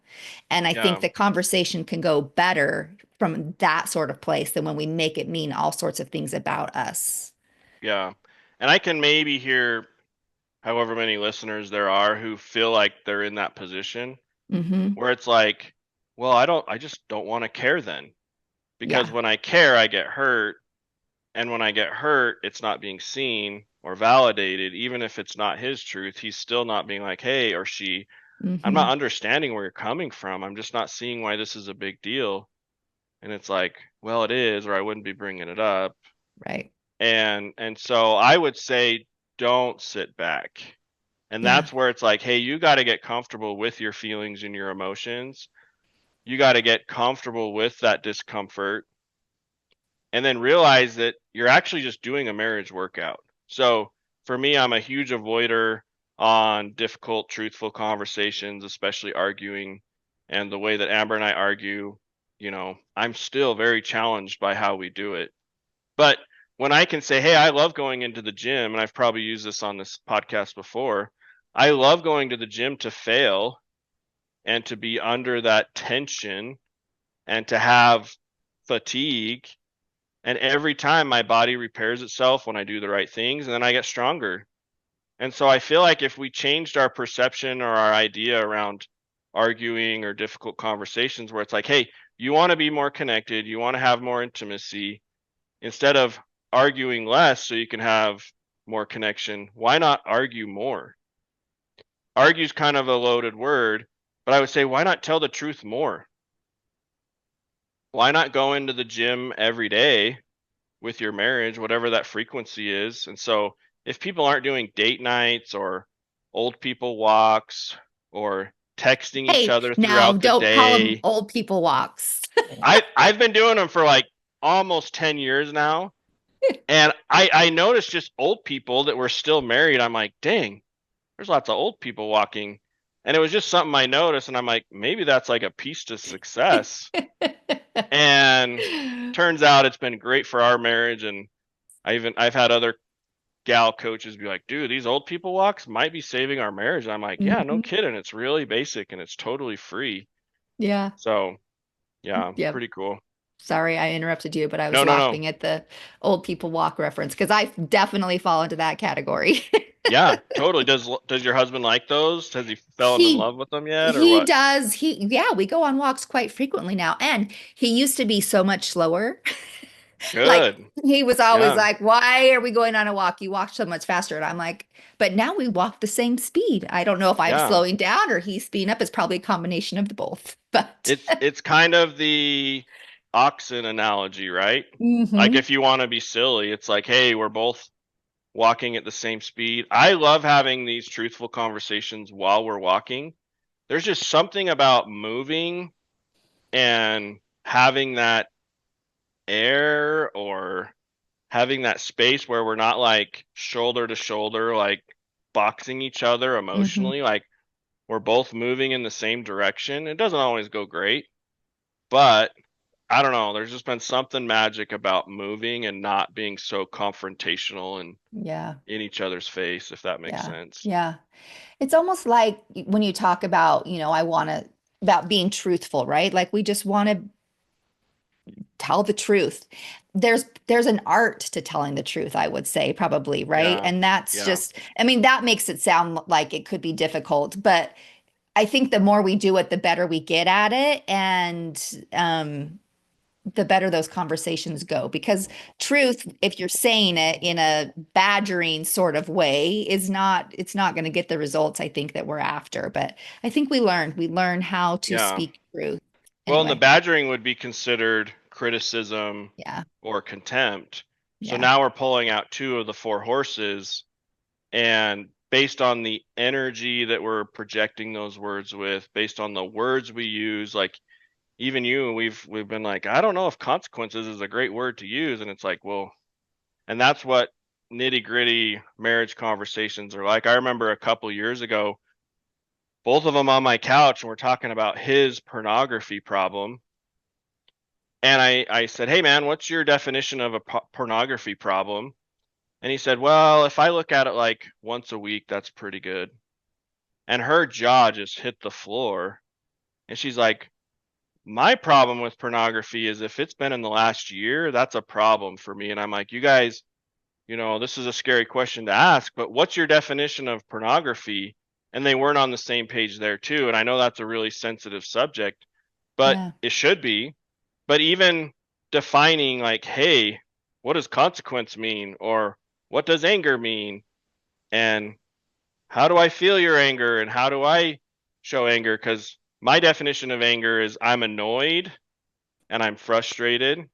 And I think Yeah. the conversation can go better from that sort of place than when we make it mean all sorts of things about us. Yeah. And I can maybe hear however many listeners there are who feel like they're in that position Mm-hmm. where it's like, well, I just don't want to care then. Because Yeah. when I care, I get hurt. And when I get hurt, it's not being seen or validated. Even if it's not his truth, he's still not being like, hey, or she, I'm Mm-hmm. not understanding where you're coming from. I'm just not seeing why this is a big deal. And it's like, well, it is, or I wouldn't be bringing it up. Right. And so I would say don't sit back. And Yeah. that's where it's like, hey, you got to get comfortable with your feelings and your emotions. You got to get comfortable with that discomfort and then realize that you're actually just doing a marriage workout. So for me, I'm a huge avoider on difficult, truthful conversations, especially arguing. And the way that Amber and I argue, I'm still very challenged by how we do it. But when I can say, hey, I love going into the gym, and I've probably used this on this podcast before, I love going to the gym to fail and to be under that tension and to have fatigue. And every time my body repairs itself when I do the right things, and then I get stronger. And so I feel like if we changed our perception or our idea around arguing or difficult conversations where it's like, hey, you want to be more connected, you want to have more intimacy, instead of arguing less so you can have more connection, why not argue more? Argue's kind of a loaded word, but I would say, why not tell the truth more? Why not go into the gym every day with your marriage, whatever that frequency is? And so if people aren't doing date nights or old people walks or texting each Hey, other now throughout the don't call them day, old people walks. I've been doing them for like almost 10 years now. And I noticed just old people that were still married. I'm like, dang, there's lots of old people walking. And it was just something I noticed. And I'm like, maybe that's like a piece to success. And turns out it's been great for our marriage. And I've had other gal coaches be like, dude, these old people walks might be saving our marriage. And I'm like, yeah, no Mhm. kidding. It's really basic and it's totally free. Yeah. So yeah, Yep. pretty cool. Sorry, I interrupted you, but I was No, no, no. laughing at the old people walk reference because I definitely fall into that category. Yeah, totally. Does your husband like those? Has he fallen in He love with them yet or he what? does. Yeah, we go on walks quite frequently now. And he used to be so much slower. Like Good. he was always Yeah. like, "Why are we going on a walk? You walk so much faster." And I'm like, "But now we walk the same speed. I don't know if I'm Yeah. slowing down or he's speeding up. It's probably a combination of the both." But It's kind of the oxen analogy, right? Like hmm if you want to be silly, it's like, hey, we're both walking at the same speed. I love having these truthful conversations while we're walking. There's just something about moving and having that air or having that space where we're not like shoulder to shoulder, like boxing each other hmm emotionally. Like we're both moving in the same direction. It doesn't always go great, but I don't know. There's just been something magic about moving and not being so confrontational and Yeah. in each other's face, if that makes Yeah. sense. Yeah. It's almost like when you talk about, I want to about being truthful, right? Like we just want to tell the truth. There's an art to telling the truth, I would say, probably, right? Yeah. And that's Yeah. just, I mean, that makes it sound like it could be difficult, but I think the more we do it, the better we get at it, and the better those conversations go. Because truth, if you're saying it in a badgering sort of way, it's not going to get the results I think that we're after. But I think we learn how to Yeah. speak truth. Well, and the Anyway, badgering would be considered criticism yeah, or contempt. So yeah, now we're pulling out two of the four horses, and based on the energy that we're projecting those words with, based on the words we use, like even you, we've been like, I don't know if consequences is a great word to use, and it's like, well, and that's what nitty gritty marriage conversations are like. I remember a couple years ago, both of them on my couch, and we're talking about his pornography problem. And I said, hey man, what's your definition of a pornography problem? And he said, well, if I look at it like once a week, that's pretty good. And her jaw just hit the floor. And she's like, my problem with pornography is if it's been in the last year, that's a problem for me. And I'm like, you guys, this is a scary question to ask, but what's your definition of pornography? And they weren't on the same page there too. And I know that's a really sensitive subject, but yeah, it should be. But even defining like, hey, what does consequence mean? Or what does anger mean? And how do I feel your anger? And how do I show anger? Because my definition of anger is I'm annoyed and I'm frustrated.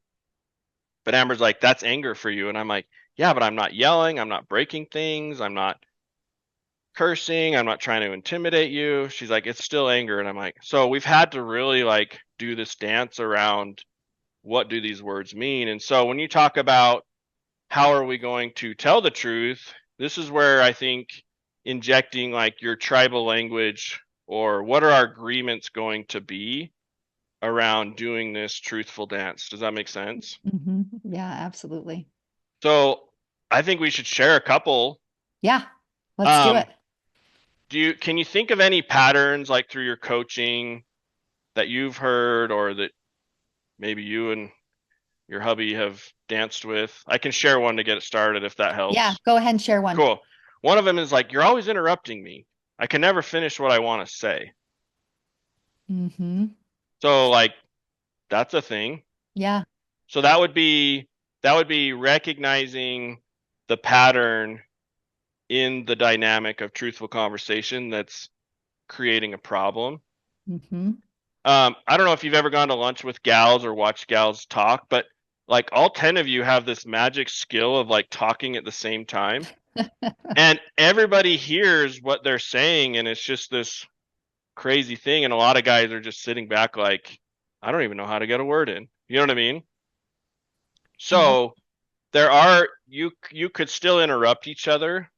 But Amber's like, that's anger for you. And I'm like, yeah, but I'm not yelling. I'm not breaking things. I'm not cursing. I'm not trying to intimidate you. She's like, it's still anger. And I'm like, so we've had to really like do this dance around what do these words mean? And so when you talk about how are we going to tell the truth, this is where I think injecting like your tribal language or what are our agreements going to be around doing this truthful dance. Does that make sense? Mm-hmm. Yeah, absolutely. So I think we should share a couple. Yeah, let's do it. Can you think of any patterns like through your coaching that you've heard or that maybe you and your hubby have danced with? I can share one to get it started if that Yeah, helps. go ahead and share one. Cool. One of them is like, you're always interrupting me. I can never finish what I want to say. Mm-hmm. So like that's a thing. Yeah. So that would be recognizing the pattern in the dynamic of truthful conversation that's creating a problem. Mm-hmm. I don't know if you've ever gone to lunch with gals or watched gals talk, but like all 10 of you have this magic skill of like talking at the same time. And everybody hears what they're saying, and it's just this crazy thing. And a lot of guys are just sitting back like, I don't even know how to get a word in. You know what I mean? Yep. So you could still interrupt each other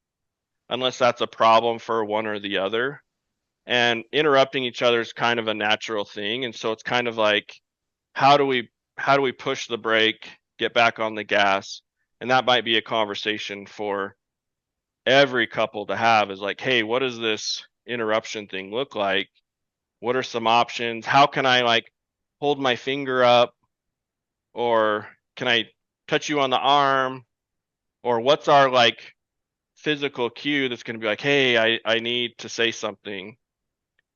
unless that's a problem for one or the other. And interrupting each other is kind of a natural thing. And so it's kind of like, how do we push the brake, get back on the gas? And that might be a conversation for every couple to have is like, hey, what does this interruption thing look like? What are some options? How can I like hold my finger up, or can I touch you on the arm? Or what's our like physical cue that's going to be like, hey, I need to say something?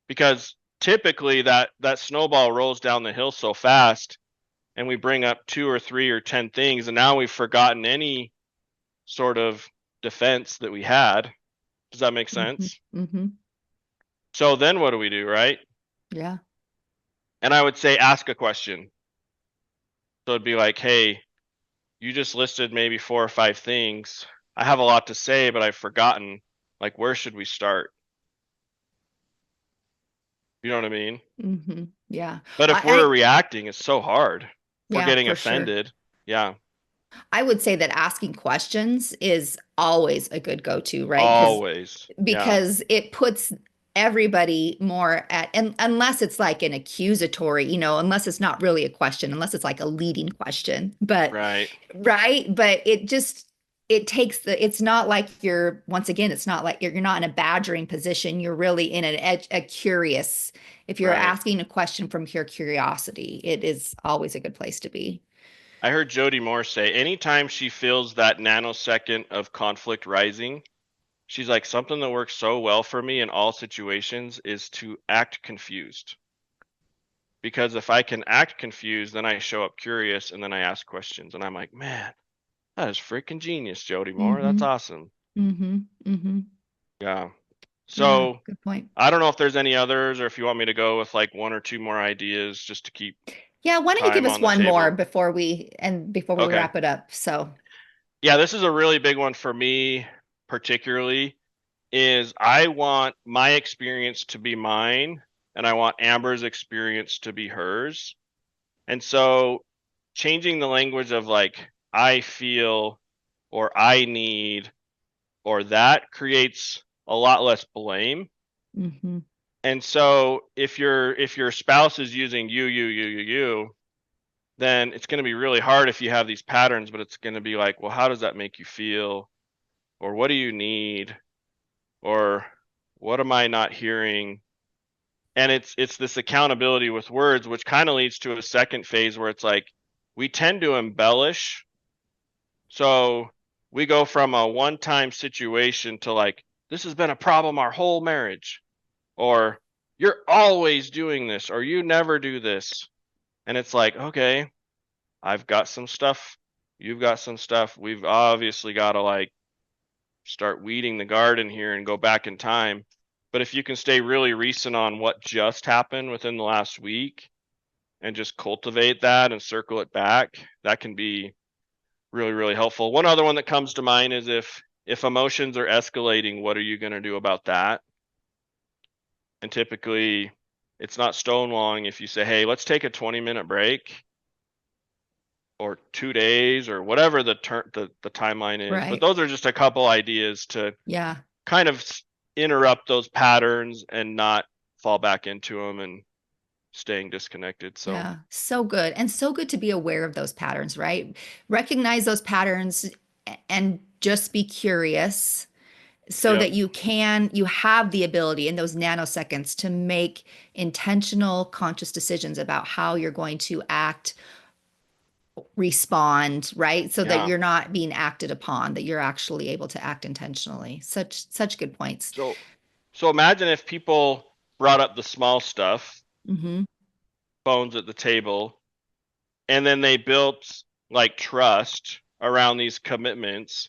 Because typically that snowball rolls down the hill so fast and we bring up 2 or 3 or 10 things, and now we've forgotten any sort of defense that we had. Does that make Mm-hmm. sense? Mm-hmm. So then what do we do, right? Yeah. And I would say ask a question. So it'd be like, hey, you just listed maybe 4 or 5 things. I have a lot to say, but I've forgotten. Like, where should we start? You know what I mean? Mm-hmm. Yeah. But if we're I reacting, it's so hard. If we're yeah, getting for sure. offended, yeah, I would say that asking questions is always a good go-to, right? always. Yeah, Because it puts everybody more at, and unless it's like an accusatory, unless it's not really a question, unless it's like a leading question, but right. right, but it takes it's not like once again, it's not like you're not in a badgering position. You're really in a curious. If you're Right. asking a question from pure curiosity, it is always a good place to be. I heard Jody Moore say anytime she feels that nanosecond of conflict rising, she's like, something that works so well for me in all situations is to act confused. Because if I can act confused, then I show up curious and then I ask questions. And I'm like, man, that is freaking genius, Jody Moore. That's Mm-hmm. awesome. Mm-hmm. Mm-hmm. Yeah. Yeah, So good point. I don't know if there's any others or if you want me to go with like 1 or 2 more ideas just to keep Yeah, why don't you give time us on the one more table. before we Okay. wrap it up? So, Yeah, this is a really big one for me, particularly, is I want my experience to be mine and I want Amber's experience to be hers. And so changing the language of like I feel or I need or that creates a lot less blame. hmm And so if your spouse is using you, then it's going to be really hard if you have these patterns, but it's going to be like, well, how does that make you feel? Or what do you need? Or what am I not hearing? And it's this accountability with words, which kind of leads to a second phase where it's like we tend to embellish. So we go from a one-time situation to like, this has been a problem our whole marriage, or you're always doing this, or you never do this. And it's like, okay, I've got some stuff. You've got some stuff. We've obviously got to like start weeding the garden here and go back in time. But if you can stay really recent on what just happened within the last week and just cultivate that and circle it back, that can be really, really helpful. One other one that comes to mind is if emotions are escalating, what are you going to do about that? And typically it's not stonewalling if you say, hey, let's take a 20-minute break or 2 days or whatever the timeline is. But Right. those are just a couple ideas to Yeah. kind of interrupt those patterns and not fall back into them and staying disconnected. So Yeah. So good. And so good to be aware of those patterns, right? Recognize those patterns and just be curious so yep. that you have the ability in those nanoseconds to make intentional conscious decisions about how you're going to act, respond, right? So that Yeah. you're not being acted upon, that you're actually able to act intentionally. Such good points. So imagine if people brought up the small stuff, Hmm. phones at the table, and then they built like trust around these commitments.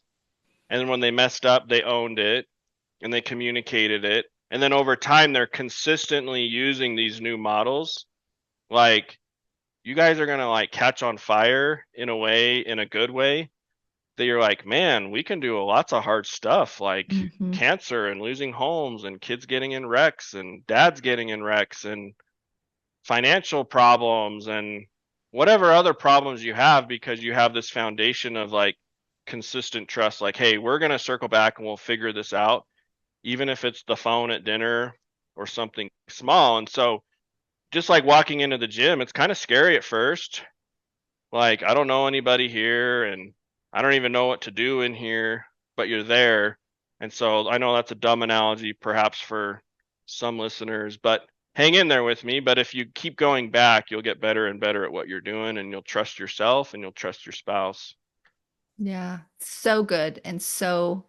And then when they messed up, they owned it and they communicated it. And then over time, they're consistently using these new models. Like, you guys are going to like catch on fire in a way, in a good way, that you're like, man, we can do lots of hard stuff like Hmm. cancer and losing homes and kids getting in wrecks and dads getting in wrecks and financial problems and whatever other problems you have, because you have this foundation of like consistent trust. Like, hey, we're going to circle back and we'll figure this out, even if it's the phone at dinner or something small. And so, just like walking into the gym, it's kind of scary at first. Like, I don't know anybody here and I don't even know what to do in here, but you're there. And so I know that's a dumb analogy perhaps for some listeners, but hang in there with me. But if you keep going back, you'll get better and better at what you're doing, and you'll trust yourself and you'll trust your spouse. Yeah. So good. And so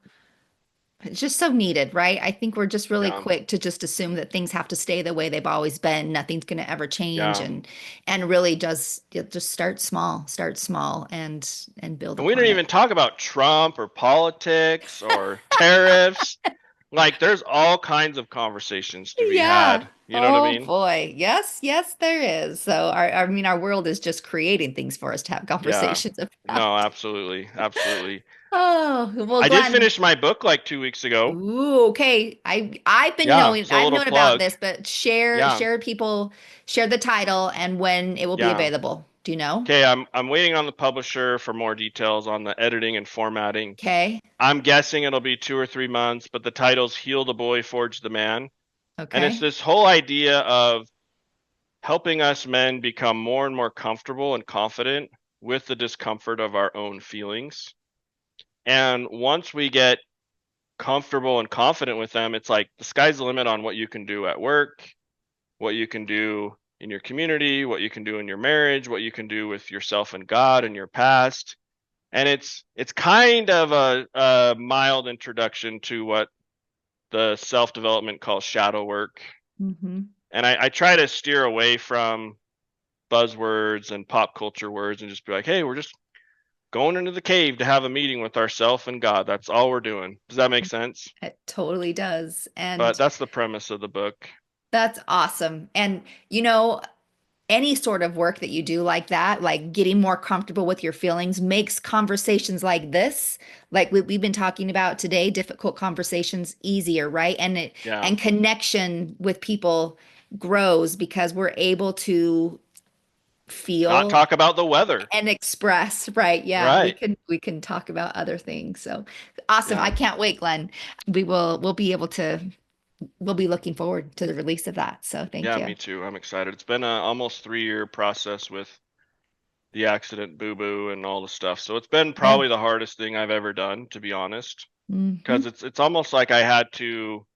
it's just so needed, right? I think we're just really Yeah. quick to just assume that things have to stay the way they've always been. Nothing's going to ever change, Yeah. and really just start small and build And we don't upon it. even talk about Trump or politics or tariffs. Like, there's all kinds of conversations to be Yeah. had. You know what I Oh mean? boy. Yes, yes, there is. So I mean, our world is just creating things for us to have Yeah. conversations No, about. absolutely. Absolutely. Oh, well, I did Glenn. finish my book like 2 weeks ago. Ooh, okay. Yeah. So a I've little known about plug. this, but Yeah. share the title and when it will be Yeah. available. Do you know? Okay. I'm waiting on the publisher for more details on the editing and formatting. Okay. I'm guessing it'll be 2 or 3 months, but the title's Heal the Boy, Forge the Man. And it's Okay. this whole idea of helping us men become more and more comfortable and confident with the discomfort of our own feelings. And once we get comfortable and confident with them, it's like the sky's the limit on what you can do at work, what you can do in your community, what you can do in your marriage, what you can do with yourself and God and your past. And it's kind of a mild introduction to what the self-development calls shadow work. Mm-hmm. And I try to steer away from buzzwords and pop culture words and just be like, hey, we're just going into the cave to have a meeting with ourself and God. That's all we're doing. Does that make sense? It totally does. But And that's the premise of the book. that's awesome. And any sort of work that you do like that, like getting more comfortable with your feelings, makes conversations like this, like we've been talking about today, difficult conversations easier, right? Yeah. And connection with people grows because we're able to Not feel talk about the weather. and express, right? Yeah, Right. we can talk about other things. So awesome. I Yeah. can't wait, Glenn. We'll be able to we'll be looking forward to the release of that. So thank Yeah, you. me too. I'm excited. It's been a almost 3 year process with the accident, boo boo, and all the stuff. So it's been Yeah. probably the hardest thing I've ever done, to be honest, Hmm. because it's almost like I had to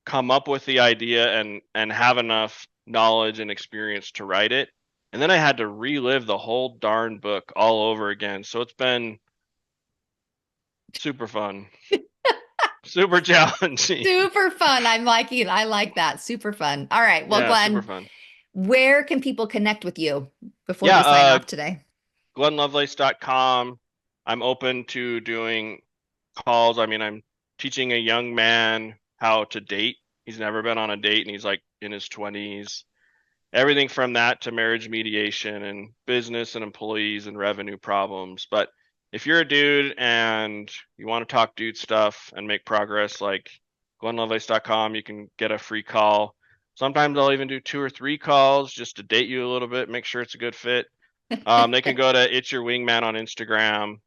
come up with the idea and have enough knowledge and experience to write it. And then I had to relive the whole darn book all over again. So it's been super fun, super challenging. Super fun. I'm liking, I like that. Super fun. All right. Well, Yeah, super Glenn, fun. where can people connect with you before Yeah, we sign off today? GlennLovelace.com. I'm open to doing calls. I mean, I'm teaching a young man how to date. He's never been on a date and he's like in his 20s. Everything from that to marriage mediation and business and employees and revenue problems. But if you're a dude and you want to talk dude stuff and make progress, like glennlovelace.com, you can get a free call. Sometimes I'll even do 2 or 3 calls just to date you a little bit, make sure it's a good fit. They can go to It's Your Wingman on Instagram.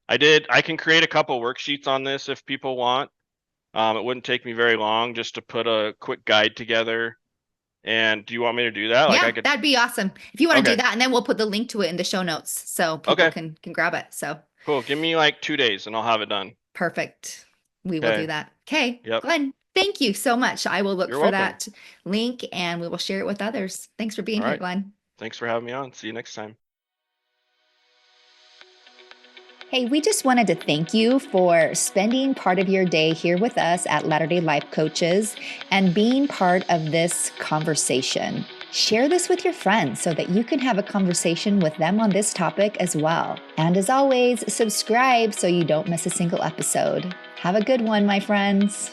I can create a couple worksheets on this if people want. It wouldn't take me very long just to put a quick guide together. And do you want me to do that? Like Yeah, that'd be awesome. If you want to do Okay. that, and then we'll put the link to it in the show notes so people Okay. can grab it. So Cool. Give me like 2 days and I'll have it done. perfect. We will Okay. do that. Okay. Yep. Glenn, thank you so much. I will look You're for welcome. that link and we will share it with others. Thanks for being All here, right. Glenn. Thanks for having me on. See you next time. Hey, we just wanted to thank you for spending part of your day here with us at Latter-day Life Coaches and being part of this conversation. Share this with your friends so that you can have a conversation with them on this topic as well. And as always, subscribe so you don't miss a single episode. Have a good one, my friends.